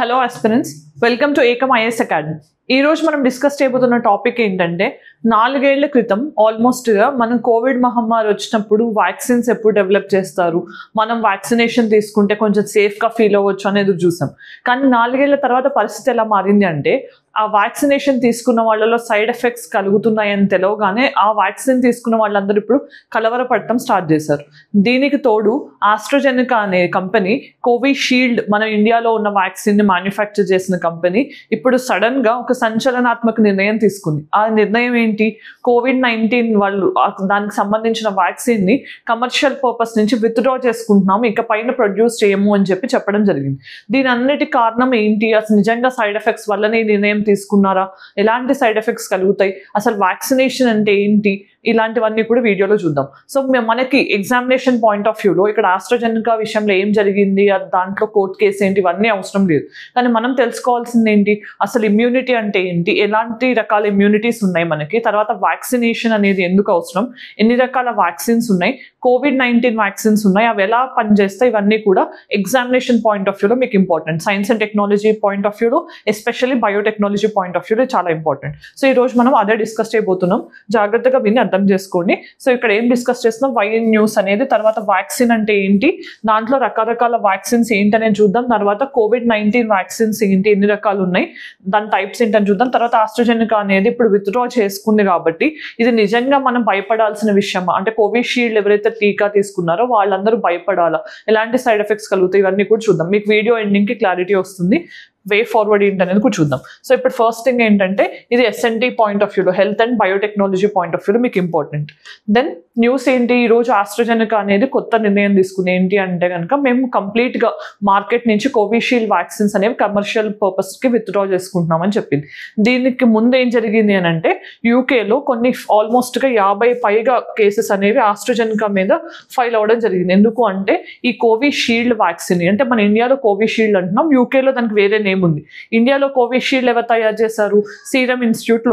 Hello aspirants, welcome to Ekam IAS academy. ఈ రోజు మనం డిస్కస్ చేయబోతున్న టాపిక్ ఏంటంటే 4 ఏళ్ల క్రితం ఆల్మోస్ట్గా మనం కోవిడ్ మహమ్మారి వచ్చినప్పుడు వ్యాక్సిన్స్ ఎప్పుడు డెవలప్ చేస్తారు, మనం వ్యాక్సినేషన్ తీసుకుంటే కొంచెం సేఫ్గా ఫీల్ అవ్వచ్చు అనేది చూసాం. కానీ 4 ఏళ్ల తర్వాత పరిస్థితి ఎలా మారింది అంటే ఆ వ్యాక్సినేషన్ తీసుకున్న వాళ్ళలో సైడ్ ఎఫెక్ట్స్ కలుగుతున్నాయని తెలవగానే ఆ వ్యాక్సిన్ తీసుకున్న వాళ్ళందరూ ఇప్పుడు కలవరపడటం స్టార్ట్ చేశారు. దీనికి తోడు ఆస్ట్రాజెనెకా అనే కంపెనీ కోవిషీల్డ్ మన ఇండియాలో ఉన్న వ్యాక్సిన్ని మ్యానుఫ్యాక్చర్ చేసిన కంపెనీ ఇప్పుడు సడన్గా ఒక సంచలనాత్మక నిర్ణయం తీసుకుంది. ఆ నిర్ణయం ఏంటి? కోవిడ్-19 వాళ్ళు దానికి సంబంధించిన వ్యాక్సిన్ని కమర్షియల్ పర్పస్ నుంచి విత్డ్రా చేసుకుంటున్నాము, ఇక పైన ప్రొడ్యూస్ చేయము అని చెప్పడం జరిగింది. దీని అన్నిటి కారణం ఏంటి? అసలు నిజంగా సైడ్ ఎఫెక్ట్స్ వల్లనే ఈ నిర్ణయం తీసుకున్నారా? ఎలాంటి సైడ్ ఎఫెక్ట్స్ కలుగుతాయి? అసలు వ్యాక్సినేషన్ అంటే ఏంటి? ఇలాంటివన్నీ కూడా వీడియోలో చూద్దాం. సో మనకి ఎగ్జామినేషన్ పాయింట్ ఆఫ్ వ్యూలో ఇక్కడ ఆస్ట్రాజెనెకా విషయంలో ఏం జరిగింది, దాంట్లో కోర్టు కేసు ఏంటి, ఇవన్నీ అవసరం లేదు. కానీ మనం తెలుసుకోవాల్సింది ఏంటి, అసలు ఇమ్యూనిటీ అంటే ఏంటి, ఎలాంటి రకాల ఇమ్యూనిటీస్ ఉన్నాయి మనకి, తర్వాత వ్యాక్సినేషన్ అనేది ఎందుకు అవసరం, ఎన్ని రకాల వ్యాక్సిన్స్ ఉన్నాయి, కోవిడ్-19 వ్యాక్సిన్స్ ఉన్నాయి, అవి ఎలా పనిచేస్తాయి, ఇవన్నీ కూడా ఎగ్జామినేషన్ పాయింట్ ఆఫ్ వ్యూలో మీకు important. Science and technology point of వ్యూలో, ఎస్పెషల్లీ బయోటెక్నాలజీ పాయింట్ ఆఫ్ వ్యూలో చాలా ఇంపార్టెంట్. సో ఈ రోజు మనం అదే డిస్కస్ చేయబోతున్నాం. జాగ్రత్తగా విని అర్థం చేసుకోండి. సో ఇక్కడ ఏం డిస్కస్ చేస్తున్నాం, వై న్యూస్ అనేది, తర్వాత వ్యాక్సిన్ అంటే ఏంటి, దాంట్లో రకరకాల వ్యాక్సిన్స్ ఏంటనేది చూద్దాం, తర్వాత కోవిడ్-19 వ్యాక్సిన్స్ ఏంటి, ఎన్ని రకాలు ఉన్నాయి, దాని టైప్స్ ఏంటని చూద్దాం, తర్వాత ఆస్ట్రాజెనెకా అనేది ఇప్పుడు విత్డ్రా చేసుకుంది కాబట్టి ఇది నిజంగా మనం భయపడాల్సిన విషయం అంటే కోవిషీల్డ్ ఎవరైతే టీకా తీసుకున్నారో వాళ్ళందరూ భయపడాలా, ఎలాంటి సైడ్ ఎఫెక్ట్స్ కలుగుతాయి, ఇవన్నీ కూడా చూద్దాం. మీకు వీడియో ఎండింగ్కి క్లారిటీ వస్తుంది, వే ఫార్వర్డ్ ఏంటనేది కూడా చూద్దాం. సో ఇప్పుడు ఫస్ట్ థింగ్ ఏంటంటే ఇది ఎస్ఎన్టీ పాయింట్ ఆఫ్ వ్యూలో, health and biotechnology point of వ్యూలో మీకు ఇంపార్టెంట్. దెన్ న్యూస్ ఏంటి, ఈరోజు ఆస్ట్రాజెనెకా అనేది కొత్త నిర్ణయం తీసుకుంది. ఏంటి అంటే కనుక మేము కంప్లీట్గా మార్కెట్ నుంచి కోవిషీల్డ్ వ్యాక్సిన్స్ అనేవి కమర్షియల్ పర్పస్కి విత్డ్రా చేసుకుంటున్నామని చెప్పింది. దీనికి ముందు ఏం జరిగింది అని అంటే యూకేలో కొన్ని ఆల్మోస్ట్గా 50 పైగా కేసెస్ అనేవి ఆస్ట్రాజెనెకా మీద ఫైల్ అవ్వడం జరిగింది. ఎందుకు అంటే ఈ కోవిషీల్డ్ వ్యాక్సిన్ అంటే మన ఇండియాలో కోవిషీల్డ్ అంటున్నాం, యూకేలో దానికి వేరే నేమ్ ఉంది. ఇండియాలో కోవిషీల్డ్ ఎవరు తయారు చేశారు? సీరం ఇన్స్టిట్యూట్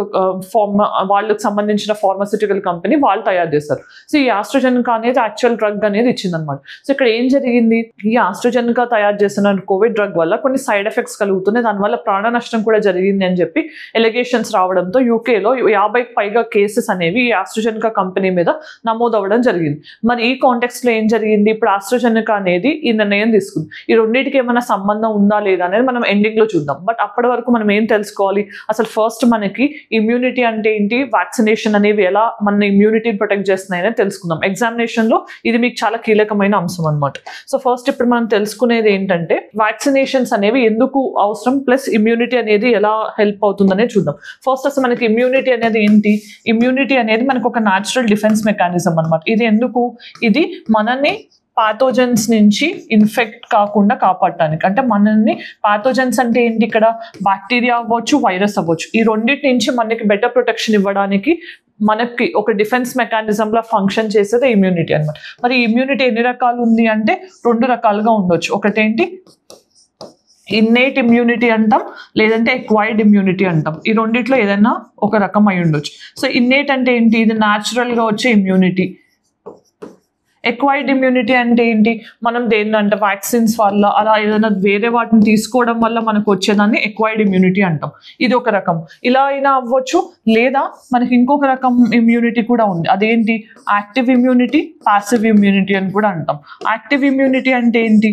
వాళ్ళకి సంబంధించిన ఫార్మాస్యూటికల్ కంపెనీ వాళ్ళు తయారు చేశారు. సో ఈ ఆస్ట్రాజెనెకా అనేది యాక్చువల్ డ్రగ్ అనేది ఇచ్చిందనమాట. సో ఇక్కడ ఏం జరిగింది, ఈ ఆస్ట్రాజెనెకా తయారు చేసిన కోవిడ్ డ్రగ్ వల్ల కొన్ని సైడ్ ఎఫెక్ట్స్ కలుగుతున్నాయి, దానివల్ల ప్రాణ నష్టం కూడా జరిగింది అని చెప్పి ఎలిగేషన్స్ రావడంతో యూకేలో 50 పైగా కేసెస్ అనేవి ఈ ఆస్ట్రాజెనెకా కంపెనీ మీద నమోదవ్వడం జరిగింది. మరి ఈ కాంటెక్స్ట్ లో ఏం జరిగింది, ఇప్పుడు ఆస్ట్రాజెనెకా అనేది ఈ నిర్ణయం తీసుకుంది. ఈ రెండింటికి ఏమైనా సంబంధం ఉందా లేదా అనేది మనం ఎండింగ్ లో చూద్దాం. బట్ అప్పటి వరకు మనం ఏం తెలుసుకోవాలి, అసలు ఫస్ట్ మనకి ఇమ్యూనిటీ అంటే ఏంటి, వ్యాక్సినేషన్ అనేవి ఎలా మన ఇమ్యూనిటీని ప్రొటెక్ట్ చేస్తున్నాయని తెలుసుకుందాం. ఎగ్జామినేషన్ లో ఇది మీకు చాలా కీలకమైన అంశం అనమాట. సో ఫస్ట్ ఇప్పుడు మనం తెలుసుకునేది ఏంటంటే వ్యాక్సినేషన్స్ అనేవి ఎందుకు అవసరం, ప్లస్ ఇమ్యూనిటీ అనేది ఎలా హెల్ప్ అవుతుందనే చూద్దాం. ఫస్ట్ అసలు మనకి ఇమ్యూనిటీ అనేది ఏంటి, ఇమ్యూనిటీ అనేది మనకు ఒక న్యాచురల్ డిఫెన్స్ మెకానిజం అనమాట. ఇది ఎందుకు, ఇది మనల్ని పాథోజన్స్ నుంచి ఇన్ఫెక్ట్ కాకుండా కాపాడటానికి, అంటే మనల్ని పాథోజన్స్ అంటే ఏంటి, ఇక్కడ బ్యాక్టీరియా అవ్వచ్చు, వైరస్ అవ్వచ్చు, ఈ రెండింటి నుంచి మనకి బెటర్ ప్రొటెక్షన్ ఇవ్వడానికి మనకి ఒక డిఫెన్స్ మెకానిజంలో ఫంక్షన్ చేసేది ఇమ్యూనిటీ అనమాట. మరి ఇమ్యూనిటీ ఎన్ని రకాలు ఉంది అంటే 2 రకాలుగా ఉండొచ్చు. ఒకటేంటి ఇన్నేట్ ఇమ్యూనిటీ అంటాం, లేదంటే ఎక్వైర్డ్ ఇమ్యూనిటీ అంటాం. ఈ రెండిట్లో ఏదైనా ఒక రకం అయి ఉండొచ్చు. సో ఇన్నేట్ అంటే ఏంటి, ఇది న్యాచురల్గా వచ్చే ఇమ్యూనిటీ. ఎక్వైర్డ్ ఇమ్యూనిటీ అంటే ఏంటి, మనం దేన్నంటే వ్యాక్సిన్స్ వల్ల అలా ఏదైనా వేరే వాటిని తీసుకోవడం వల్ల మనకు వచ్చేదాన్ని ఎక్వైర్డ్ ఇమ్యూనిటీ అంటాం. ఇది ఒక రకం, ఇలా అయినా అవ్వచ్చు. లేదా మనకి ఇంకొక రకం ఇమ్యూనిటీ కూడా ఉంది, అదేంటి యాక్టివ్ ఇమ్యూనిటీ, పాసివ్ ఇమ్యూనిటీ అని కూడా అంటాం. యాక్టివ్ ఇమ్యూనిటీ అంటే ఏంటి,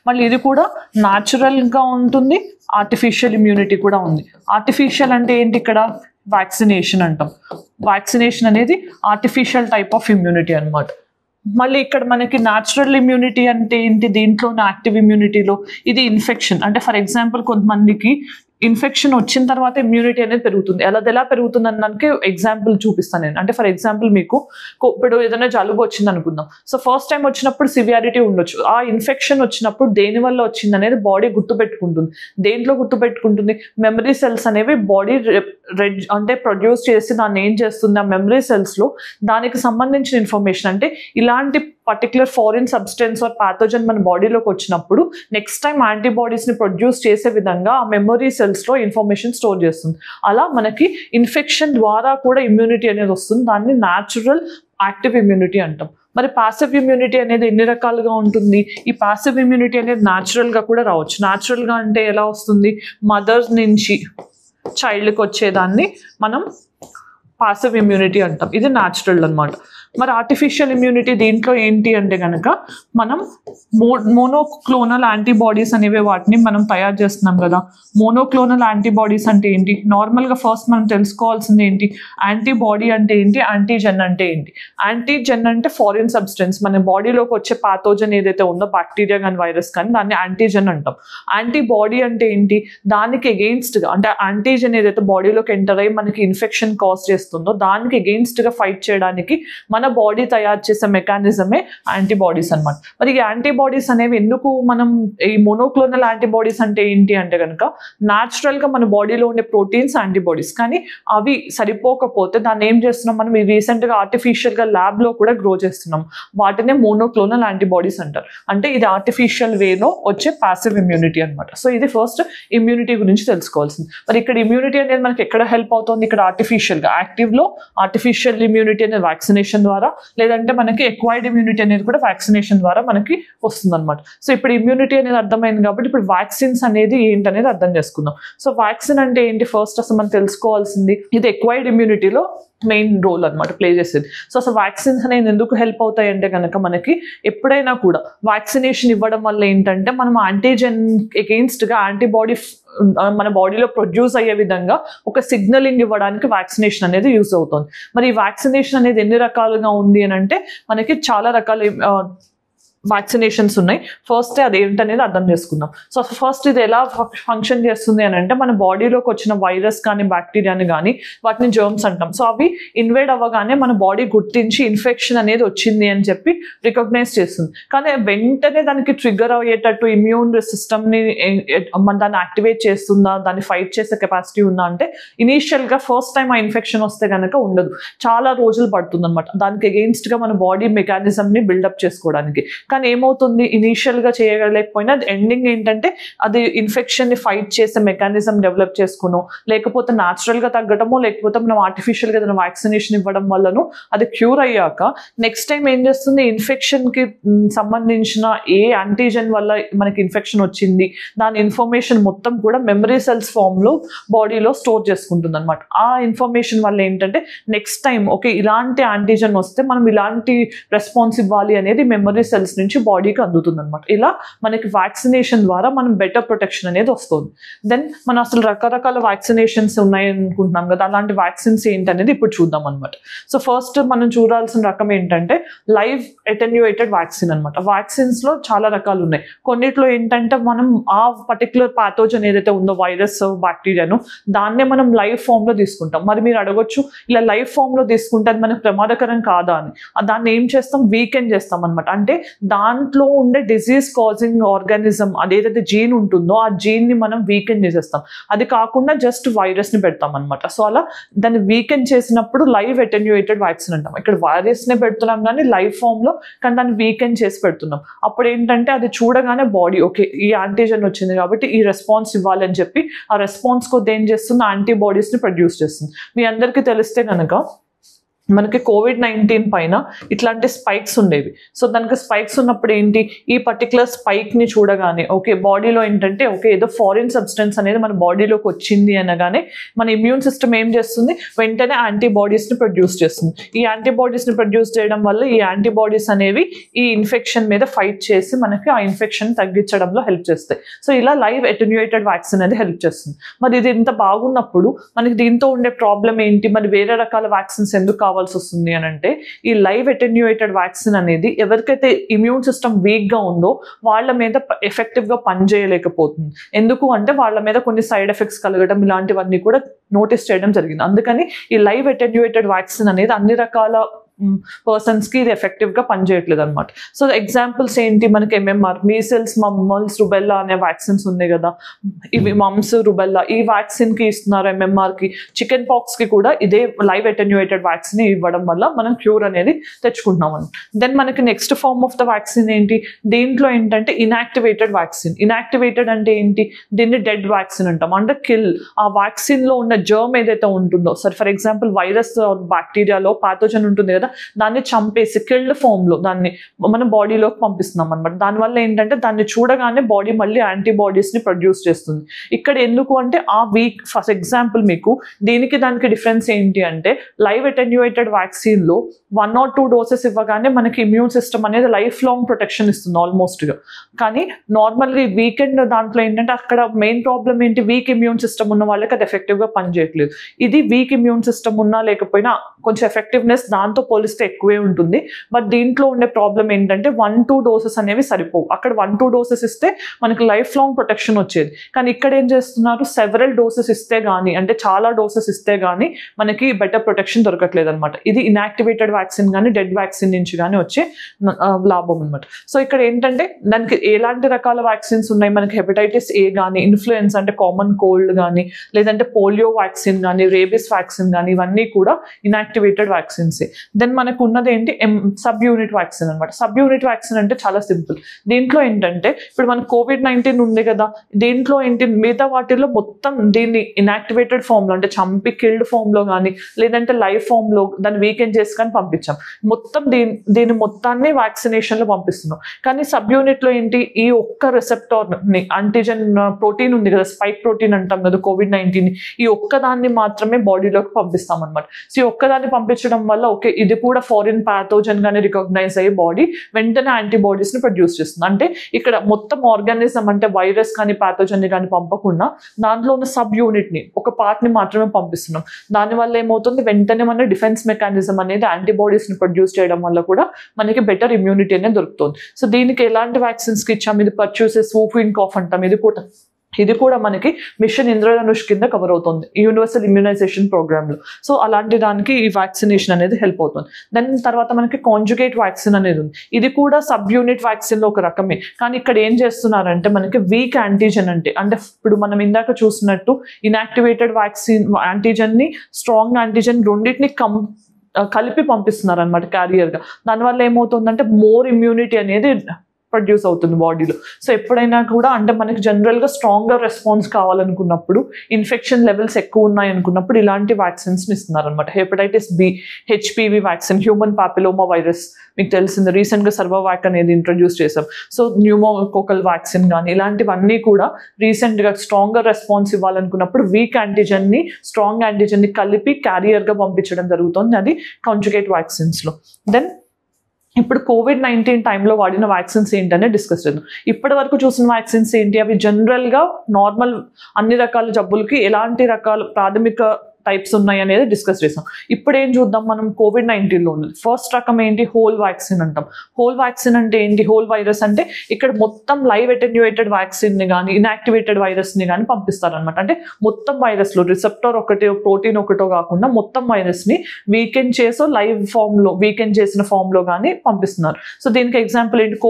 మళ్ళీ ఇది కూడా న్యాచురల్గా ఉంటుంది, ఆర్టిఫిషియల్ ఇమ్యూనిటీ కూడా ఉంది. ఆర్టిఫిషియల్ అంటే ఏంటి, ఇక్కడ వ్యాక్సినేషన్ అంటాం. వ్యాక్సినేషన్ అనేది ఆర్టిఫిషియల్ టైప్ ఆఫ్ ఇమ్యూనిటీ అనమాట. మళ్ళీ ఇక్కడ మనకి న్యాచురల్ ఇమ్యూనిటీ అంటే ఏంటి, దీంట్లో యాక్టివ్ ఇమ్యూనిటీలో ఇది ఇన్ఫెక్షన్. అంటే ఫర్ ఎగ్జాంపుల్ కొంతమందికి ఇన్ఫెక్షన్ వచ్చిన తర్వాత ఇమ్యూనిటీ అనేది పెరుగుతుంది. ఎలా పెరుగుతుంది అన్నానికి ఎగ్జాంపుల్ చూపిస్తాను నేను. అంటే ఫర్ ఎగ్జాంపుల్ మీకు ఇప్పుడు ఏదైనా జలుబు వచ్చింది అనుకుందాం. సో ఫస్ట్ టైం వచ్చినప్పుడు సివియారిటీ ఉండొచ్చు. ఆ ఇన్ఫెక్షన్ వచ్చినప్పుడు దేని వల్ల వచ్చింది అనేది బాడీ గుర్తుపెట్టుకుంటుంది. దేంట్లో గుర్తుపెట్టుకుంటుంది, మెమరీ సెల్స్ అనేవి బాడీ అంటే ప్రొడ్యూస్ చేసి దాన్ని ఏం చేస్తుంది, ఆ మెమరీ సెల్స్లో దానికి సంబంధించిన ఇన్ఫర్మేషన్, అంటే ఇలాంటి particular foreign substance or pathogen మన బాడీలోకి వచ్చినప్పుడు నెక్స్ట్ టైం యాంటీబాడీస్ని ప్రొడ్యూస్ చేసే విధంగా ఆ మెమరీ సెల్స్లో ఇన్ఫర్మేషన్ స్టోర్ చేస్తుంది. అలా మనకి ఇన్ఫెక్షన్ ద్వారా కూడా ఇమ్యూనిటీ అనేది వస్తుంది. దాన్ని న్యాచురల్ యాక్టివ్ ఇమ్యూనిటీ అంటాం. మరి పాసివ్ ఇమ్యూనిటీ అనేది ఎన్ని రకాలుగా ఉంటుంది? ఈ పాసివ్ ఇమ్యూనిటీ అనేది న్యాచురల్గా కూడా రావచ్చు. న్యాచురల్గా అంటే ఎలా వస్తుంది? మదర్ నుంచి చైల్డ్కి వచ్చేదాన్ని మనం పాసివ్ ఇమ్యూనిటీ అంటాం. ఇది న్యాచురల్ అనమాట. మరి ఆర్టిఫిషియల్ ఇమ్యూనిటీ దీంట్లో ఏంటి అంటే కనుక మనం మోనోక్లోనల్ యాంటీబాడీస్ అనేవి వాటిని మనం తయారు చేస్తున్నాం కదా. మోనోక్లోనల్ యాంటీబాడీస్ అంటే ఏంటి? నార్మల్గా ఫస్ట్ మనం తెలుసుకోవాల్సింది ఏంటి? యాంటీబాడీ అంటే ఏంటి, యాంటీజెన్ అంటే ఏంటి? యాంటీజెన్ అంటే ఫారిన్ సబ్స్టెన్స్, మన బాడీలోకి వచ్చే పాథోజన్ ఏదైతే ఉందో, బ్యాక్టీరియా కానీ వైరస్ కానీ, దాన్ని యాంటీజెన్ అంటాం. యాంటీబాడీ అంటే ఏంటి? దానికి ఎగెయిన్స్ట్గా, అంటే యాంటీజెన్ ఏదైతే బాడీలోకి ఎంటర్ అయ్యి మనకి ఇన్ఫెక్షన్ కాజ్ చేస్తుందో దానికి ఎగెయిన్స్ట్గా ఫైట్ చేయడానికి మన బాడీ తయారు చేసే మెకానిజమే యాంటీబాడీస్ అనమాట. మరి ఈ యాంటీబాడీస్ అనేవి ఎందుకు మనం ఈ మోనోక్లోనల్ యాంటీబాడీస్ అంటే ఏంటి అంటే కనుక న్యాచురల్గా మన బాడీలో ఉండే ప్రోటీన్స్ యాంటీబాడీస్, కానీ అవి సరిపోకపోతే దాన్ని ఏం చేస్తున్నాం మనం? రీసెంట్గా ఆర్టిఫిషియల్గా ల్యాబ్లో కూడా గ్రో చేస్తున్నాం. వాటినే మోనోక్లోనల్ యాంటీబాడీస్ అంటారు. అంటే ఇది ఆర్టిఫిషియల్ వేలో వచ్చే పాసివ్ ఇమ్యూనిటీ అనమాట. సో ఇది ఫస్ట్ ఇమ్యూనిటీ గురించి తెలుసుకోవాల్సింది. మరి ఇక్కడ ఇమ్యూనిటీ అనేది మనకి ఎక్కడ హెల్ప్ అవుతుంది? ఇక్కడ ఆర్టిఫిషియల్గా, యాక్టివ్లో ఆర్టిఫిషియల్ ఇమ్యూనిటీ అనేది వ్యాక్సినేషన్ ద్వారా, లేదంటే మనకి ఎక్వైర్డ్ ఇమ్యూనిటీ అనేది కూడా వ్యాక్సినేషన్ ద్వారా మనకి వస్తుంది అనమాట. సో ఇప్పుడు ఇమ్యూనిటీ అనేది అర్థమైంది కాబట్టి ఇప్పుడు వ్యాక్సిన్స్ అనేది ఏంటనేది అర్థం చేసుకుందాం. సో వ్యాక్సిన్ అంటే ఏంటి? ఫస్ట్ అసలు మనం తెలుసుకోవాల్సింది, ఇది ఎక్వైర్డ్ ఇమ్యూనిటీలో మెయిన్ రోల్ అనమాట ప్లే చేసేది. సో అసలు వ్యాక్సిన్స్ అనేది ఎందుకు హెల్ప్ అవుతాయి అంటే కనుక మనకి ఎప్పుడైనా కూడా వ్యాక్సినేషన్ ఇవ్వడం వల్ల ఏంటంటే మనం యాంటీజెన్ ఎగెయిన్స్ట్గా యాంటీబాడీ మన బాడీలో ప్రొడ్యూస్ అయ్యే విధంగా ఒక సిగ్నలింగ్ ఇవ్వడానికి వ్యాక్సినేషన్ అనేది యూస్ అవుతుంది. మరి ఈ వ్యాక్సినేషన్ అనేది ఎన్ని రకాలుగా ఉంది అని అంటే మనకి చాలా రకాల వ్యాక్సినేషన్స్ ఉన్నాయి. ఫస్ట్ అది ఏంటనేది అర్థం చేసుకుందాం. సో ఫస్ట్ ఇది ఎలా ఫంక్షన్ చేస్తుంది అని అంటే మన బాడీలోకి వచ్చిన వైరస్ కానీ బ్యాక్టీరియాని కానీ వాటిని జర్మ్స్ అంటాం. సో అవి ఇన్వేడ్ అవ్వగానే మన బాడీ గుర్తించి ఇన్ఫెక్షన్ అనేది వచ్చింది అని చెప్పి రికగ్నైజ్ చేస్తుంది. కానీ వెంటనే దానికి ట్రిగ్గర్ అయ్యేటట్టు ఇమ్యూన్ సిస్టమ్ని దాన్ని యాక్టివేట్ చేస్తుందా, దాన్ని ఫైట్ చేసే కెపాసిటీ ఉందా అంటే ఇనీషియల్గా ఫస్ట్ టైం ఆ ఇన్ఫెక్షన్ వస్తే కనుక ఉండదు. చాలా రోజులు పడుతుంది అనమాట దానికి అగెయిన్స్ట్గా మన బాడీ మెకానిజంని బిల్డప్ చేసుకోవడానికి. కానీ ఏమవుతుంది? ఇనీషియల్గా చేయలేకపోయినా ఎండింగ్ ఏంటంటే అది ఇన్ఫెక్షన్ని ఫైట్ చేసే మెకానిజం డెవలప్ చేసుకునో, లేకపోతే న్యాచురల్గా తగ్గటమో, లేకపోతే మనం ఆర్టిఫిషియల్గా ఏదైనా వ్యాక్సినేషన్ ఇవ్వడం వల్లనో అది క్యూర్ అయ్యాక నెక్స్ట్ టైం ఏం చేస్తుంది? ఇన్ఫెక్షన్కి సంబంధించిన ఏ యాంటీజెన్ వల్ల మనకి ఇన్ఫెక్షన్ వచ్చింది దాని ఇన్ఫర్మేషన్ మొత్తం కూడా మెమరీ సెల్స్ ఫామ్లో బాడీలో స్టోర్ చేసుకుంటుంది అనమాట. ఆ ఇన్ఫర్మేషన్ వల్ల ఏంటంటే నెక్స్ట్ టైం ఓకే ఇలాంటి యాంటీజెన్ వస్తే మనం ఇలాంటి రెస్పాన్స్ ఇవ్వాలి అనేది మెమరీ సెల్స్ నుంచి బాడీకి అందుతుంది అనమాట. ఇలా మనకి వ్యాక్సినేషన్ ద్వారా మనం బెటర్ ప్రొటెక్షన్ అనేది వస్తుంది. దెన్ మనం అసలు రకరకాల వ్యాక్సినేషన్స్ ఉన్నాయి అనుకుంటున్నాం కదా, అలాంటి వ్యాక్సిన్స్ ఏంటనేది ఇప్పుడు చూద్దాం అనమాట. సో ఫస్ట్ మనం చూడాల్సిన రకం ఏంటంటే లైవ్ అటెన్యూయేటెడ్ వ్యాక్సిన్ అనమాట. వ్యాక్సిన్స్లో చాలా రకాలు ఉన్నాయి. కొన్నిట్లో ఏంటంటే మనం ఆ పర్టికులర్ పాథోజన్ ఏదైతే ఉందో వైరస్ బ్యాక్టీరియాను దాన్నే మనం లైవ్ ఫామ్లో తీసుకుంటాం. మరి మీరు అడగొచ్చు ఇలా లైవ్ ఫామ్లో తీసుకుంటే అది మనకు ప్రమాదకరం కాదా అని. దాన్ని ఏం చేస్తాం? వీకెండ్ చేస్తాం అనమాట. అంటే దాంట్లో ఉండే డిజీజ్ కాజింగ్ ఆర్గానిజం అదేదైతే జీన్ ఉంటుందో ఆ జీన్ని మనం వీకెండ్ చేసేస్తాం. అది కాకుండా జస్ట్ వైరస్ని పెడతాం అనమాట. సో అలా దాన్ని వీకెండ్ చేసినప్పుడు లైవ్ అటెన్యూయేటెడ్ వ్యాక్సిన్ అంటాం. ఇక్కడ వైరస్నే పెడుతున్నాం కానీ లైవ్ ఫామ్లో, కానీ దాన్ని వీకెండ్ చేసి పెడుతున్నాం. అప్పుడు ఏంటంటే అది చూడగానే బాడీ ఓకే ఈ యాంటీజెన్ వచ్చింది కాబట్టి ఈ రెస్పాన్స్ ఇవ్వాలి అని చెప్పి ఆ రెస్పాన్స్ కొద్ది ఏం చేస్తుంది? యాంటీబాడీస్ని ప్రొడ్యూస్ చేస్తుంది. మీ అందరికీ తెలిస్తే కనుక మనకి COVID-19 పైన ఇట్లాంటి స్పైక్స్ ఉండేవి. సో దానికి స్పైక్స్ ఉన్నప్పుడు ఏంటి? ఈ పర్టికులర్ స్పైక్ని చూడగానే ఓకే బాడీలో ఏంటంటే ఓకే ఏదో ఫారిన్ సబ్స్టెన్స్ అనేది మన బాడీలోకి వచ్చింది అనగానే మన ఇమ్యూన్ సిస్టమ్ ఏం చేస్తుంది? వెంటనే యాంటీబాడీస్ని ప్రొడ్యూస్ చేస్తుంది. ఈ యాంటీబాడీస్ని ప్రొడ్యూస్ చేయడం వల్ల ఈ యాంటీబాడీస్ అనేవి ఈ ఇన్ఫెక్షన్ మీద ఫైట్ చేసి మనకి ఆ ఇన్ఫెక్షన్ తగ్గించడంలో హెల్ప్ చేస్తాయి. సో ఇలా లైవ్ అటెన్యూయేటెడ్ వ్యాక్సిన్ అనేది హెల్ప్ చేస్తుంది. మరి ఇది ఇంత బాగున్నప్పుడు మనకి దీంతో ఉండే ప్రాబ్లం ఏంటి? మరి వేరే రకాల వ్యాక్సిన్స్ ఎందుకు కావాలి వస్తుంది అని అంటే ఈ లైవ్ అటెన్యూయేటెడ్ వ్యాక్సిన్ అనేది ఎవరికైతే ఇమ్యూన్ సిస్టమ్ వీక్గా ఉందో వాళ్ళ మీద ఎఫెక్టివ్గా పనిచేయలేకపోతుంది. ఎందుకు అంటే వాళ్ళ మీద కొన్ని సైడ్ ఎఫెక్ట్స్ కలగడం ఇలాంటివన్నీ కూడా నోటీస్ చేయడం జరిగింది. అందుకని ఈ లైవ్ అటెన్యూయేటెడ్ వ్యాక్సిన్ అనేది అన్ని రకాల పర్సన్స్కి ఇది ఎఫెక్టివ్గా పనిచేయట్లేదు అనమాట. సో ఎగ్జాంపుల్స్ ఏంటి? మనకి MMR మీసిల్స్, మమ్మల్స్, రుబెల్లా అనే వ్యాక్సిన్స్ ఉన్నాయి కదా, ఇవి మమ్స్, రుబెల్లా ఈ వ్యాక్సిన్కి ఇస్తున్నారు. MMRకి, చికెన్ పాక్స్కి కూడా ఇదే లైవ్ అటెన్యూయేటెడ్ వ్యాక్సిన్ ఇవ్వడం వల్ల మనం క్యూర్ అనేది తెచ్చుకుంటున్నాం అని. దెన్ మనకి next form of the vaccine ఏంటి? దీంట్లో ఏంటంటే ఇన్యాక్టివేటెడ్ వ్యాక్సిన్. ఇన్యాక్టివేటెడ్ అంటే ఏంటి? దీన్ని డెడ్ వ్యాక్సిన్ అంటాం. అంటే కిల్ ఆ వ్యాక్సిన్లో ఉన్న జర్మ్ ఏదైతే ఉంటుందో, సరే ఫర్ ఎగ్జాంపుల్ వైరస్ బ్యాక్టీరియాలో పాథోజన్ ఉంటుంది కదా, దాన్ని చంపేసి కిల్డ్ ఫామ్లో దాన్ని మన బాడీలోకి పంపిస్తున్నాం అనమాట. దానివల్ల ఏంటంటే దాన్ని చూడగానే బాడీ మళ్ళీ యాంటీబాడీస్ని ప్రొడ్యూస్ చేస్తుంది. ఇక్కడ ఎందుకు అంటే ఆ వీక్ ఫస్ట్ ఎగ్జాంపుల్ మీకు దానికి డిఫరెన్స్ ఏంటి అంటే లైవ్ అటెన్యూయేటెడ్ వ్యాక్సిన్లో 1 or 2 doses ఇవ్వగానే మనకి ఇమ్యూన్ సిస్టమ్ అనేది లైఫ్ లాంగ్ ప్రొటెక్షన్ ఇస్తుంది ఆల్మోస్ట్గా. కానీ నార్మల్గా వీకెండ్ దాంట్లో ఏంటంటే అక్కడ మెయిన్ ప్రాబ్లం ఏంటి, వీక్ ఇమ్యూన్ సిస్టమ్ ఉన్న వాళ్ళకి అది ఎఫెక్టివ్గా పనిచేయట్లేదు. ఇది వీక్ ఇమ్యూన్ సిస్టమ్ ఉన్నా లేకపోయినా కొంచెం ఎఫెక్టివ్నెస్ దాంతో పోలిస్తే ఎక్కువే ఉంటుంది. బట్ దీంట్లో ఉండే ప్రాబ్లం ఏంటంటే 1-2 doses అనేవి సరిపోవు. అక్కడ 1-2 doses ఇస్తే మనకి లైఫ్ లాంగ్ ప్రొటెక్షన్ వచ్చేది. కానీ ఇక్కడ ఏం చేస్తున్నారు, సెవరల్ డోసెస్ ఇస్తే కానీ అంటే చాలా డోసెస్ ఇస్తే కానీ మనకి బెటర్ ప్రొటెక్షన్ దొరకట్లేదు అనమాట. ఇది ఇన్యాక్టివేటెడ్ వ్యాక్సిన్ కానీ డెడ్ వ్యాక్సిన్ నుంచి కానీ వచ్చే లాభం అనమాట. సో ఇక్కడ ఏంటంటే దానికి ఎలాంటి రకాల వ్యాక్సిన్స్ ఉన్నాయి, మనకి హెపటైటిస్ ఏ కానీ, ఇన్ఫ్లుయెన్స్ అంటే కామన్ కోల్డ్ కానీ, లేదంటే పోలియో వ్యాక్సిన్ కానీ, రేబిస్ వ్యాక్సిన్ కానీ, ఇవన్నీ కూడా ఇన్యాక్టివేటెడ్ వ్యాక్సిన్సే. దెన్ మనకు ఉన్నది ఏంటి, సబ్ యూనిట్ వ్యాక్సిన్ అనమాట. సబ్ యూనిట్ వ్యాక్సిన్ అంటే చాలా సింపుల్. దీంట్లో ఏంటంటే ఇప్పుడు మనకు COVID-19 ఉంది కదా, దీంట్లో ఏంటి మిగతా వాటిల్లో మొత్తం దీన్ని ఇన్యాక్టివేటెడ్ ఫామ్లో అంటే చంపి కిల్డ్ ఫామ్లో కానీ లేదంటే లైవ్ ఫామ్లో దాన్ని వీకెండ్ చేసి కానీ పంపించాం. మొత్తం దీని మొత్తాన్ని వ్యాక్సినేషన్లో పంపిస్తున్నాం. కానీ సబ్ యూనిట్లో ఏంటి, ఈ ఒక్క రిసెప్టార్ని యాంటీజెన్ ప్రోటీన్ ఉంది కదా, స్పైక్ ప్రోటీన్ అంటాం కదా COVID-19, ఈ ఒక్కదాన్ని మాత్రమే బాడీలోకి పంపిస్తాం అనమాట. సో ఈ ఒక్కదాన్ని పంపించడం వల్ల ఓకే ఇది కూడా ఫారిన్ ప్యాథోజన్ గానే రికగ్నైజ్ అయ్యి బాడీ వెంటనే యాంటీబాడీస్ని ప్రొడ్యూస్ చేస్తుంది. అంటే ఇక్కడ మొత్తం ఆర్గానిజం అంటే వైరస్ కానీ ప్యాథోజన్ని కానీ పంపకుండా దాంట్లో ఉన్న సబ్ యూనిట్ని ఒక పార్ట్ని మాత్రమే పంపిస్తున్నాం. దానివల్ల ఏమవుతుంది, వెంటనే మన డిఫెన్స్ మెకానిజం అనేది యాంటీబాడీస్ని ప్రొడ్యూస్ చేయడం వల్ల కూడా మనకి బెటర్ ఇమ్యూనిటీ అనేది దొరుకుతుంది. సో దీనికి ఎలాంటి వ్యాక్సిన్స్కి ఇచ్చాం, ఇది పర్చ్యూసెస్ వూఫిన్ కాఫ్ అంటాం. ఇది కూడా మనకి మిషన్ ఇంద్రధనుష్ కింద కవర్ అవుతుంది యూనివర్సల్ ఇమ్యూనైజేషన్ ప్రోగ్రామ్లో. సో అలాంటి దానికి ఈ వ్యాక్సినేషన్ అనేది హెల్ప్ అవుతుంది. దాని తర్వాత మనకి కాంజుగేట్ వ్యాక్సిన్ అనేది ఉంది. ఇది కూడా సబ్ యూనిట్ వ్యాక్సిన్లో ఒక రకమే. కానీ ఇక్కడ ఏం చేస్తున్నారంటే మనకి వీక్ యాంటీజెన్ అంటే ఇప్పుడు మనం ఇందాక చూసినట్టు ఇన్యాక్టివేటెడ్ వ్యాక్సిన్ యాంటీజెన్ని స్ట్రాంగ్ యాంటీజెన్ రెండింటిని కలిపి పంపిస్తున్నారు అనమాట క్యారియర్గా. దానివల్ల ఏమవుతుందంటే మోర్ ఇమ్యూనిటీ అనేది ప్రొడ్యూస్ అవుతుంది బాడీలో. సో ఎప్పుడైనా కూడా అంటే మనకి జనరల్గా స్ట్రాంగర్ రెస్పాన్స్ కావాలనుకున్నప్పుడు, ఇన్ఫెక్షన్ లెవెల్స్ ఎక్కువ ఉన్నాయి అనుకున్నప్పుడు ఇలాంటి వ్యాక్సిన్స్ని ఇస్తున్నారు అనమాట. Hepatitis B, HPV vaccine, human papilloma virus మీకు తెలిసింది, రీసెంట్గా సర్వోవాక్ అనేది ఇంట్రడ్యూస్ చేసాం. సో న్యూమోకోకల్ వ్యాక్సిన్ కానీ ఇలాంటివన్నీ కూడా రీసెంట్గా స్ట్రాంగర్ రెస్పాన్స్ ఇవ్వాలనుకున్నప్పుడు వీక్ యాంటీజెన్ని స్ట్రాంగ్ యాంటీజెన్ని కలిపి క్యారియర్గా పంపించడం జరుగుతుంది. అది కాంజుగేట్ వ్యాక్సిన్స్లో. దెన్ ఇప్పుడు COVID-19 టైంలో వాడిన వ్యాక్సిన్స్ ఏంటనే డిస్కస్ చేద్దాం. ఇప్పటి వరకు చూసిన వ్యాక్సిన్స్ ఏంటి, అవి జనరల్గా నార్మల్ అన్ని రకాల జబ్బులకి ఎలాంటి రకాల ప్రాథమిక టైప్స్ ఉన్నాయి అనేది డిస్కస్ చేసాం. ఇప్పుడు ఏం చూద్దాం మనం, COVID-19లో ఉన్నది ఫస్ట్ రకం ఏంటి, హోల్ వ్యాక్సిన్ అంటాం. హోల్ వ్యాక్సిన్ అంటే ఏంటి, హోల్ వైరస్ అంటే ఇక్కడ మొత్తం లైవ్ అటెన్యూయేటెడ్ వ్యాక్సిన్ని కానీ ఇన్యాక్టివేటెడ్ వైరస్ని కానీ పంపిస్తారనమాట. అంటే మొత్తం వైరస్లో రిసెప్టర్ ఒకటి ప్రోటీన్ ఒకటో కాకుండా మొత్తం వైరస్ని వీకెండ్ చేసో లైవ్ ఫామ్లో వీకెండ్ చేసిన ఫామ్లో కానీ పంపిస్తున్నారు. సో దీనికి ఎగ్జాంపుల్ ఏంటి,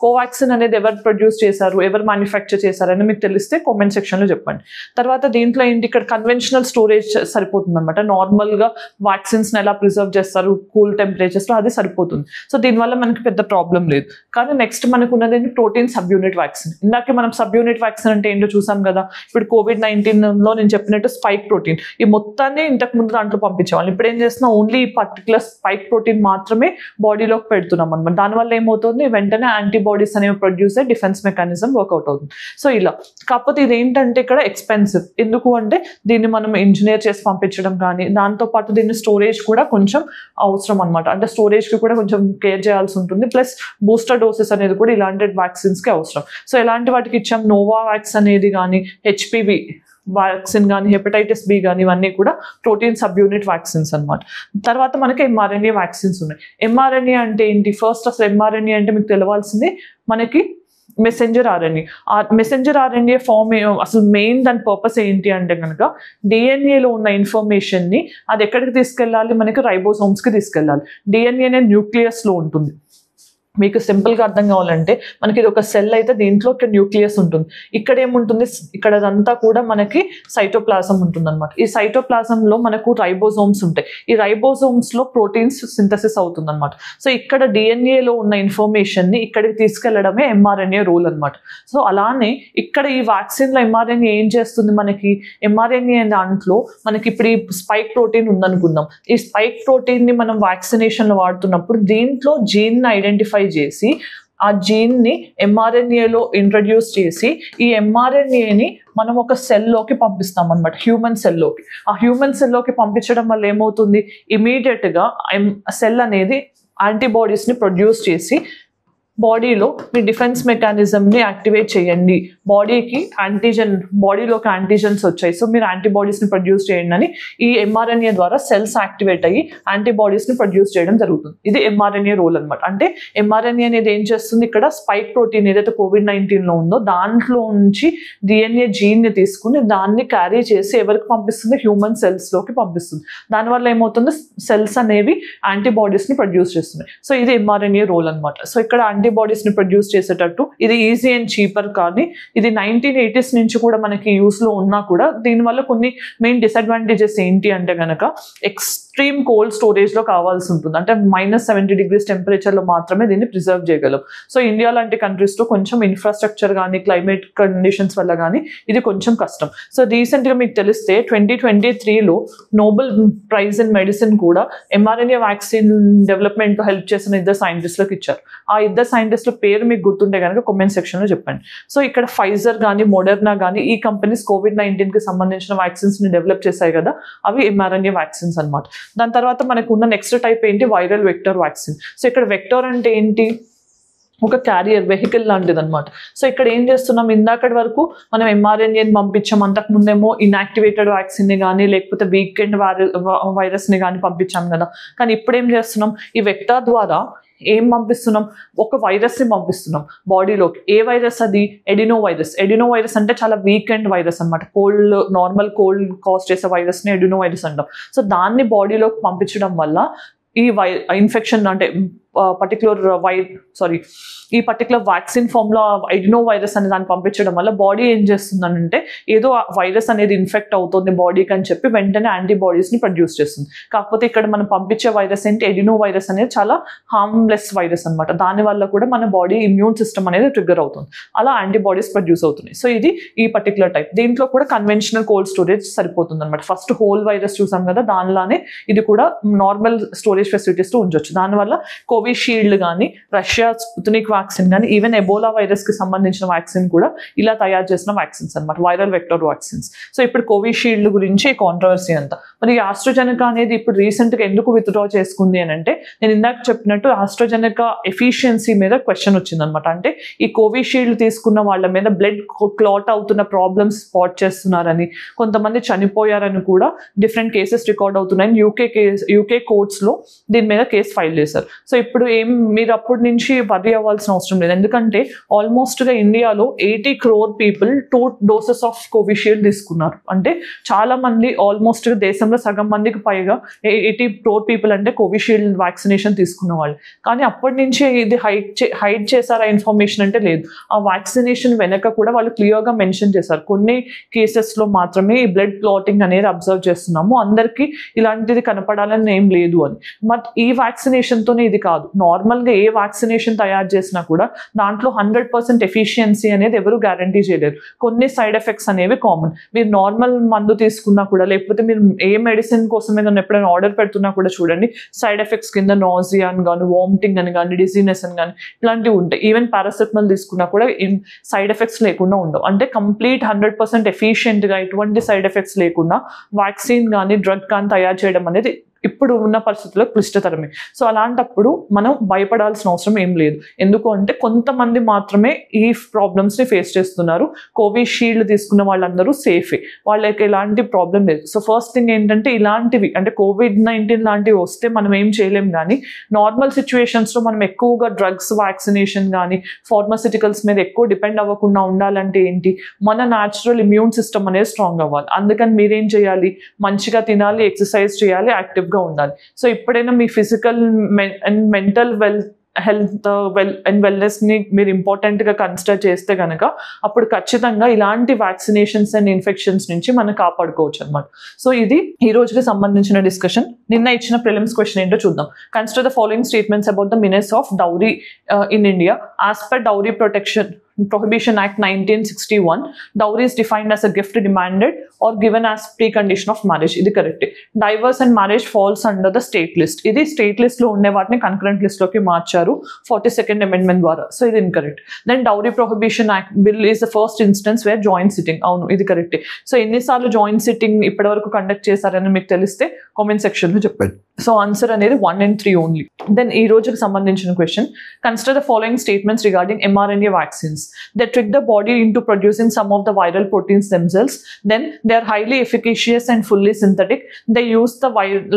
కోవాక్సిన్ అనేది ఎవరు ప్రొడ్యూస్ చేశారు, ఎవరు మ్యానుఫ్యాక్చర్ చేశారని మీకు తెలిస్తే కామెంట్ సెక్షన్లో చెప్పండి. తర్వాత దీంట్లో ఏంటి, ఇక్కడ కన్వెన్షనల్ స్టోరేజ్ సరిపోతుంది అనమాట. నార్మల్గా వ్యాక్సిన్స్ని ఎలా ప్రిజర్వ్ చేస్తారు కూల్ టెంపరేచర్స్లో, అది సరిపోతుంది. సో దీనివల్ల మనకి పెద్ద ప్రాబ్లం లేదు. కానీ నెక్స్ట్ మనకు ఉన్నది ఏంటి, ప్రోటీన్ సబ్ యూనిట్ వ్యాక్సిన్. ఇందాకే మనం సబ్ యూనిట్ వ్యాక్సిన్ అంటే ఏంటో చూసాం కదా. ఇప్పుడు COVID-19లో నేను చెప్పినట్టు స్పైక్ ప్రోటీన్ ఈ మొత్తాన్ని ఇంతకు ముందు దాంట్లో పంపించేవాళ్ళు. ఇప్పుడు ఏం చేస్తున్నాం, ఓన్లీ ఈ పర్టికులర్ స్పైక్ ప్రోటీన్ మాత్రమే బాడీలోకి పెడుతున్నాం అనమాట. దానివల్ల ఏమవుతుంది, వెంటనే యాంటీబాడీస్ అనేవి ప్రొడ్యూస్ అయ్యి డిఫెన్స్ మెకానిజం వర్కౌట్ అవుతుంది. సో ఇలా కాకపోతే ఇది ఏంటంటే ఇక్కడ ఎక్స్పెన్సివ్. ఎందుకు అంటే దీన్ని మనం ఇంజనీర్ చేసి పంపించడం కానీ, దాంతోపాటు దీన్ని స్టోరేజ్ కూడా కొంచెం అవసరం అనమాట. అంటే స్టోరేజ్కి కూడా కొంచెం కేర్ చేయాల్సి ఉంటుంది. ప్లస్ బూస్టర్ డోసెస్ అనేది కూడా ఇలాంటి వ్యాక్సిన్స్కి అవసరం. సో ఎలాంటి వాటికి ఇచ్చాం, నోవావాక్స్ అనేది కానీ, HPV వ్యాక్సిన్ కానీ, హెపటైటిస్ బి కానీ, ఇవన్నీ కూడా ప్రోటీన్ సబ్ యూనిట్ వ్యాక్సిన్స్ అనమాట. తర్వాత మనకి mRNA వ్యాక్సిన్స్ ఉన్నాయి. mRNA అంటే ఏంటి, ఫస్ట్ అసలు mRNA అంటే మీకు తెలవాల్సింది మనకి మెసెంజర్ RNA ఫామ్ అసలు మెయిన్ దాని పర్పస్ ఏంటి అంటే కనుక డిఎన్ఏలో ఉన్న ఇన్ఫర్మేషన్ని అది ఎక్కడికి తీసుకెళ్ళాలి, మనకి రైబోసోమ్స్కి తీసుకెళ్ళాలి. డిఎన్ఏ అనేది న్యూక్లియస్లో ఉంటుంది. మీకు సింపుల్గా అర్థం కావాలంటే మనకి ఇది ఒక సెల్ అయితే దీంట్లో ఒక న్యూక్లియస్ ఉంటుంది. ఇక్కడ ఏముంటుంది, ఇక్కడ అదంతా కూడా మనకి సైటోప్లాజం ఉంటుంది అనమాట. ఈ సైటోప్లాజంలో మనకు రైబోజోమ్స్ ఉంటాయి. ఈ రైబోజోమ్స్లో ప్రోటీన్స్ సింథసిస్ అవుతుంది అనమాట. సో ఇక్కడ డిఎన్ఏలో ఉన్న ఇన్ఫర్మేషన్ని ఇక్కడికి తీసుకెళ్లడమే ఎంఆర్ఎన్ఏ రోల్ అనమాట. సో అలానే ఇక్కడ ఈ వ్యాక్సిన్లో ఎంఆర్ఎన్ఏ ఏం చేస్తుంది, మనకి ఎంఆర్ఎన్ఏ దాంట్లో మనకి ఇప్పుడు ఈ స్పైక్ ప్రోటీన్ ఉందనుకుందాం. ఈ స్పైక్ ప్రోటీన్ని మనం వ్యాక్సినేషన్లో వాడుతున్నప్పుడు దీంట్లో జీన్ని ఐడెంటిఫై చేసి ఆ జీన్ని ఎంఆర్ఎన్ఏలో ఇంట్రడ్యూస్ చేసి ఈ ఎంఆర్ఎన్ఏని మనం ఒక సెల్లోకి పంపిస్తాం అనమాట, హ్యూమన్ సెల్లోకి. ఆ హ్యూమన్ సెల్లోకి పంపించడం వల్ల ఏమవుతుంది, ఇమీడియట్గా సెల్ అనేది యాంటీబాడీస్ని ప్రొడ్యూస్ చేసి బాడీలో మీ డిఫెన్స్ మెకానిజంని యాక్టివేట్ చేయండి, బాడీకి బాడీలోకి యాంటీజెన్స్ వచ్చాయి, సో మీరు యాంటీబాడీస్ని ప్రొడ్యూస్ చేయండి అని ఈ ఎంఆర్ఎన్ఏ ద్వారా సెల్స్ యాక్టివేట్ అయ్యి యాంటీబాడీస్ని ప్రొడ్యూస్ చేయడం జరుగుతుంది. ఇది ఎంఆర్ఎన్ఏ రోల్ అనమాట. అంటే ఎంఆర్ఎన్ఏ అనేది ఏం చేస్తుంది, ఇక్కడ స్పైక్ ప్రోటీన్ ఏదైతే COVID-19లో ఉందో దాంట్లో నుంచి డిఎన్ఏ జీన్ని తీసుకుని దాన్ని క్యారీ చేసి ఎవరికి పంపిస్తుంది, హ్యూమన్ సెల్స్లోకి పంపిస్తుంది. దానివల్ల ఏమవుతుంది, సెల్స్ అనేవి యాంటీబాడీస్ని ప్రొడ్యూస్ చేస్తున్నాయి. సో ఇది ఎంఆర్ఎన్ఏ రోల్ అనమాట. సో ఇక్కడ యాంటీబాడీస్ని ప్రొడ్యూస్ చేసేటట్టు ఇది ఈజీ అండ్ చీపర్, కానీ ఇది 1980s నుంచి కూడా మనకి యూస్లో ఉన్నా కూడా దీనివల్ల కొన్ని మెయిన్ డిసడ్వాంటేజెస్ ఏంటి అంటే కనుక ఎక్స్ట్రీమ్ కోల్డ్ స్టోరేజ్లో కావాల్సి ఉంటుంది. అంటే -70 టెంపరేచర్లో మాత్రమే దీన్ని ప్రిజర్వ్ చేయగలం. సో ఇండియా లాంటి కంట్రీస్లో కొంచెం ఇన్ఫ్రాస్ట్రక్చర్ కానీ క్లైమేట్ కండిషన్స్ వల్ల కానీ ఇది కొంచెం కష్టం. సో రీసెంట్గా మీకు తెలిస్తే 2023లో నోబెల్ ప్రైజ్ ఇన్ మెడిసిన్ కూడా ఎంఆర్ఎన్ఏ వ్యాక్సిన్ డెవలప్మెంట్లో హెల్ప్ చేసిన 2 సైంటిస్టులకు ఇచ్చారు. ఆ 2 సైంటిస్టుల పేరు మీకు గుర్తుంటే కనుక కామెంట్ సెక్షన్లో చెప్పండి. సో ఇక్కడ ఫైజర్ కానీ మోడర్నా కానీ ఈ కంపెనీస్ COVID-19కి సంబంధించిన వ్యాక్సిన్స్ని డెవలప్ చేశాయి కదా, అవి ఎంఆర్ఎన్ఏ వ్యాక్సిన్స్ అనమాట. దాని తర్వాత మనకు ఉన్న నెక్స్ట్ టైప్ ఏంటి, వైరల్ వెక్టర్ వ్యాక్సిన్. సో ఇక్కడ వెక్టర్ అంటే ఏంటి, ఒక క్యారియర్ వెహికల్ లాంటిది అనమాట. సో ఇక్కడ ఏం చేస్తున్నాం, ఇందాకటి వరకు మనం ఎంఆర్ఎన్ఏని పంపించాం, అంతకుముందేమో ఇన్యాక్టివేటెడ్ వ్యాక్సిన్ని కానీ లేకపోతే వీకెండ్ వైరస్ని కానీ పంపించాం కదా. కానీ ఇప్పుడు ఏం చేస్తున్నాం, ఈ వెక్టర్ ద్వారా ఏం పంపిస్తున్నాం, ఒక వైరస్ని పంపిస్తున్నాం బాడీలోకి. ఏ వైరస్ అది, ఎడినో వైరస్ అంటే చాలా వీకెండ్ వైరస్ అనమాట. నార్మల్ కోల్డ్ కాజ్ చేసే వైరస్ని ఎడినో వైరస్ అంటాం. సో దాన్ని బాడీలోకి పంపించడం వల్ల ఈ ఇన్ఫెక్షన్ అంటే ఈ పర్టికులర్ వ్యాక్సిన్ ఫామ్లో ఎడినో వైరస్ అనే దాన్ని పంపించడం వల్ల బాడీ ఏం చేస్తుందనంటే ఏదో వైరస్ అనేది ఇన్ఫెక్ట్ అవుతుంది బాడీకి అని చెప్పి వెంటనే యాంటీబాడీస్ని ప్రొడ్యూస్ చేస్తుంది. కాకపోతే ఇక్కడ మనం పంపించే వైరస్ ఏంటి, ఎడినో వైరస్ అనేది చాలా హార్మ్లెస్ వైరస్ అనమాట. దానివల్ల కూడా మన బాడీ ఇమ్యూన్ సిస్టమ్ అనేది ట్రిగ్గర్ అవుతుంది, అలా యాంటీబాడీస్ ప్రొడ్యూస్ అవుతున్నాయి. సో ఇది ఈ పర్టికులర్ టైప్. దీంట్లో కూడా కన్వెన్షనల్ కోల్డ్ స్టోరేజ్ సరిపోతుంది అనమాట. ఫస్ట్ హోల్ వైరస్ చూసాం కదా, దానిలానే ఇది కూడా నార్మల్ స్టోరేజ్ ఫెసిలిటీస్తో ఉంచవచ్చు. దానివల్ల కోవిషీల్డ్ కానీ రష్యా స్పుత్నిక్ వ్యాక్సిన్ కానీ ఈవెన్ ఎబోలా వైరస్కి సంబంధించిన వ్యాక్సిన్ కూడా ఇలా తయారు చేసిన వ్యాక్సిన్స్ అనమాట, వైరల్ వెక్టర్ వ్యాక్సిన్స్. సో ఇప్పుడు కోవిషీల్డ్ గురించి కాంట్రవర్సీ అంతా. మరి ఆస్ట్రాజెనెకా అనేది ఇప్పుడు రీసెంట్గా ఎందుకు విత్డ్రా చేసుకుంది అని అంటే, నేను ఇందాక చెప్పినట్టు ఆస్ట్రాజెనెకా ఎఫిషియన్సీ మీద క్వశ్చన్ వచ్చిందనమాట. అంటే ఈ కోవిషీల్డ్ తీసుకున్న వాళ్ళ మీద బ్లడ్ క్లాట్ అవుతున్న ప్రాబ్లమ్స్ స్పాట్ చేస్తున్నారని, కొంతమంది చనిపోయారని కూడా డిఫరెంట్ కేసెస్ రికార్డ్ అవుతున్నాయని యూకే కోర్ట్స్లో దీని మీద కేసు ఫైల్ చేశారు. సో ఇప్పుడు మీరు అప్పటి నుంచి వర్రీ అవ్వాల్సిన అవసరం లేదు, ఎందుకంటే ఆల్మోస్ట్గా ఇండియాలో 80 crore people 2 doses of Covishield తీసుకున్నారు. అంటే చాలా మంది, ఆల్మోస్ట్గా దేశంలో సగం మందికి పైగా 80 crore పీపుల్ అంటే కోవిషీల్డ్ వ్యాక్సినేషన్ తీసుకున్న వాళ్ళు. కానీ అప్పటి నుంచి ఇది హైడ్ చేశారు ఆ ఇన్ఫర్మేషన్ అంటే లేదు. ఆ వ్యాక్సినేషన్ వెనక కూడా వాళ్ళు క్లియర్గా మెన్షన్ చేశారు, కొన్ని కేసెస్లో మాత్రమే ఈ బ్లడ్ క్లాటింగ్ అనేది అబ్జర్వ్ చేస్తున్నాము, అందరికీ ఇలాంటిది కనపడాలని ఏం లేదు అని. బట్ ఈ వ్యాక్సినేషన్తోనే ఇది కాదు, నార్మల్గా ఏ వ్యాక్సినేషన్ తయారు చేసినా కూడా దాంట్లో 100% ఎఫిషియన్సీ అనేది ఎవరు గ్యారంటీ చేయలేరు. కొన్ని సైడ్ ఎఫెక్ట్స్ అనేవి కామన్. మీరు నార్మల్ మందు తీసుకున్నా కూడా, లేకపోతే మీరు ఏ మెడిసిన్ కోసం ఏదైనా ఎప్పుడైనా ఆర్డర్ పెడుతున్నా కూడా చూడండి, సైడ్ ఎఫెక్ట్స్ కింద నాజియా అని కానీ, వామిటింగ్ అని కానీ, డిజీనెస్ అని కానీ ఇట్లాంటివి ఉంటాయి. ఈవెన్ పారాసెటమాల్ తీసుకున్నా కూడా సైడ్ ఎఫెక్ట్స్ లేకుండా ఉండవు. అంటే కంప్లీట్ 100% ఎఫిషియెంట్గా ఎటువంటి సైడ్ ఎఫెక్ట్స్ లేకుండా వ్యాక్సిన్ కానీ డ్రగ్ కానీ తయారు చేయడం అనేది ఇప్పుడు ఉన్న పరిస్థితుల్లో క్లిష్టతరమే. సో అలాంటప్పుడు మనం భయపడాల్సిన అవసరం ఏం లేదు. ఎందుకు అంటే కొంతమంది మాత్రమే ఈ ప్రాబ్లమ్స్ని ఫేస్ చేస్తున్నారు. కోవిషీల్డ్ తీసుకున్న వాళ్ళందరూ సేఫే, వాళ్ళకి ఎలాంటి ప్రాబ్లం లేదు. సో ఫస్ట్ థింగ్ ఏంటంటే ఇలాంటివి అంటే COVID-19 లాంటివి వస్తే మనం ఏం చేయలేం. కానీ నార్మల్ సిచ్యువేషన్స్లో మనం ఎక్కువగా డ్రగ్స్ వ్యాక్సినేషన్ కానీ ఫార్మాసిటికల్స్ మీద ఎక్కువ డిపెండ్ అవ్వకుండా ఉండాలంటే ఏంటి, మన న్యాచురల్ ఇమ్యూన్ సిస్టమ్ అనేది స్ట్రాంగ్ అవ్వాలి. అందుకని మీరేం చేయాలి, మంచిగా తినాలి, ఎక్సర్సైజ్ చేయాలి, యాక్టివ్ గా ఉండాలి. సో ఇప్పుడైనా మీ ఫిజికల్ అండ్ మెంటల్ హెల్త్ వెల్నెస్ని మీరు ఇంపార్టెంట్గా కన్సిడర్ చేస్తే కనుక అప్పుడు ఖచ్చితంగా ఇలాంటి వ్యాక్సినేషన్స్ అండ్ ఇన్ఫెక్షన్స్ నుంచి మనం కాపాడుకోవచ్చు అనమాట. సో ఇది ఈ రోజుకి సంబంధించిన డిస్కషన్. నిన్న ఇచ్చిన ప్రిలిమ్స్ క్వశ్చన్ ఏంటో చూద్దాం. Consider the following statements about the meanings of dowry in India. As per dowry Prohibition Act 1961, dowry is defined as a gift demanded or given as precondition of marriage. ఇది correct. Divorce and marriage falls under the state list. ఇది state list లో ఉండే వాటిని concurrent list లోకి మార్చారు 42nd amendment ద్వారా. So ఇది incorrect. Then dowry prohibition act bill is the first instance where joint sitting. అవును, ఇది కరెక్ట్. సో ఎన్నిసార్లు జాయింట్ సిట్టింగ్ ఇప్పటి వరకు కండక్ట్ చేశారని మీకు తెలిస్తే కామెంట్ సెక్షన్ లో చెప్పండి. సో ఆన్సర్ అనేది 1 and 3 ఓన్లీ. దెన్ ఈ రోజుకి సంబంధించిన question. Consider the following statements regarding mRNA vaccines. They trick the body into producing some of the viral proteins themselves. Then they are highly efficacious and fully synthetic. They use the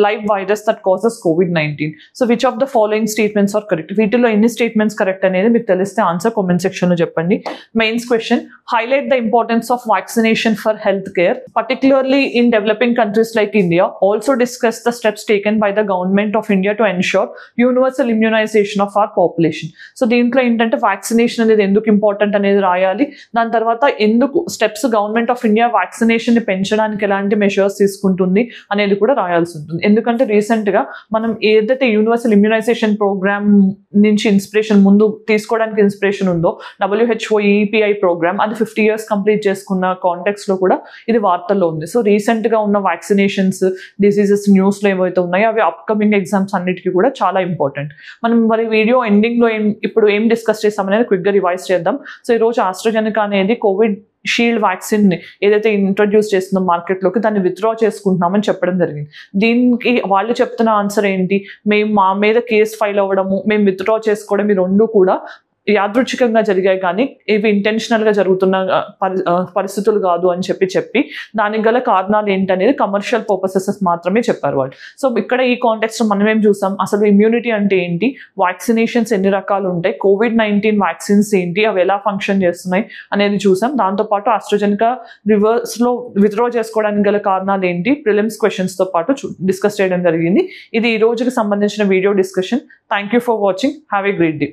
live virus that causes COVID-19. So which of the following statements are correct? వీటిలో ఎన్ని statements correct అనేది మీకు తెలిస్తే answer comment section లో చెప్పండి. Mains question. Highlight the importance of vaccination for healthcare, particularly in developing countries like India. Also discuss the steps taken by the government of India to ensure universal immunization of our population. So దీంట్లో ఏంటంటే vaccination అనేది ఎందుకు important అనేది రాయాలి. దాని తర్వాత ఎందుకు steps government of India vaccination ని పెంచడానికి ఎలాంటి మెషర్స్ తీసుకుంటుంది అనేది కూడా రాయాల్సి ఉంటుంది. ఎందుకంటే రీసెంట్ గా మనం ఏదైతే యూనివర్సల్ ఇమ్యునైజేషన్ ప్రోగ్రామ్ నుంచి ఇన్స్పిరేషన్ ముందు తీసుకోవడానికి ఇన్స్పిరేషన్ ఉందో WHO EPI ప్రోగ్రామ్, అది 50 years కంప్లీట్ చేసుకున్న కాంటెక్స్ట్ లో కూడా ఇది వార్తల్లో ఉంది. సో రీసెంట్ గా ఉన్న వ్యాక్సినేషన్స్ డిసీజెస్ న్యూస్ లో ఏవైతే ఉన్నాయో అవి అప్కమింగ్ ఎగ్జామ్స్ అన్నిటికీ కూడా చాలా ఇంపార్టెంట్. మనం మరి వీడియో ఎండింగ్ లో ఇప్పుడు ఏం డిస్కస్ చేస్తామనేది క్విక్ గా రివైజ్ చేద్దాం. సో ఈ రోజు ఆస్ట్రాజెనెకా అనేది కోవిడ్ షీల్డ్ వ్యాక్సిన్ ని ఏదైతే ఇంట్రడ్యూస్ చేస్తుందో మార్కెట్లోకి దాన్ని విత్డ్రా చేసుకుంటున్నామని చెప్పడం జరిగింది. దీనికి వాళ్ళు చెప్తున్న ఆన్సర్ ఏంటి? మేము మా మీద కేసు ఫైల్ అవ్వడము, మేము విత్డ్రా చేసుకోవడం, ఈ రెండు కూడా యాదృచ్ఛికంగా జరిగాయి కానీ ఇవి ఇంటెన్షనల్ గా జరుగుతున్న పరిస్థితులు కాదు అని చెప్పి దానికి గల కారణాలు ఏంటనేది కమర్షియల్ పర్పసెస్ మాత్రమే చెప్పారు వాళ్ళు. సో ఇక్కడ ఈ కాంటెక్స్ట్ మనం ఏం చూసాం, అసలు ఇమ్యూనిటీ అంటే ఏంటి, వ్యాక్సినేషన్స్ ఎన్ని రకాలు ఉంటాయి, COVID-19 వ్యాక్సిన్స్ ఏంటి, అవి ఎలా ఫంక్షన్ చేస్తున్నాయి అనేది చూసాం. దాంతోపాటు ఆస్ట్రాజెనెకా రివర్స్ లో విత్డ్రా చేసుకోవడానికి గల కారణాలు ఏంటి, ప్రిలిమ్స్ క్వశ్చన్స్ తో పాటు డిస్కస్ చేయడం జరిగింది. ఇది ఈ రోజుకి సంబంధించిన video discussion. Thank you for watching. Have a great day.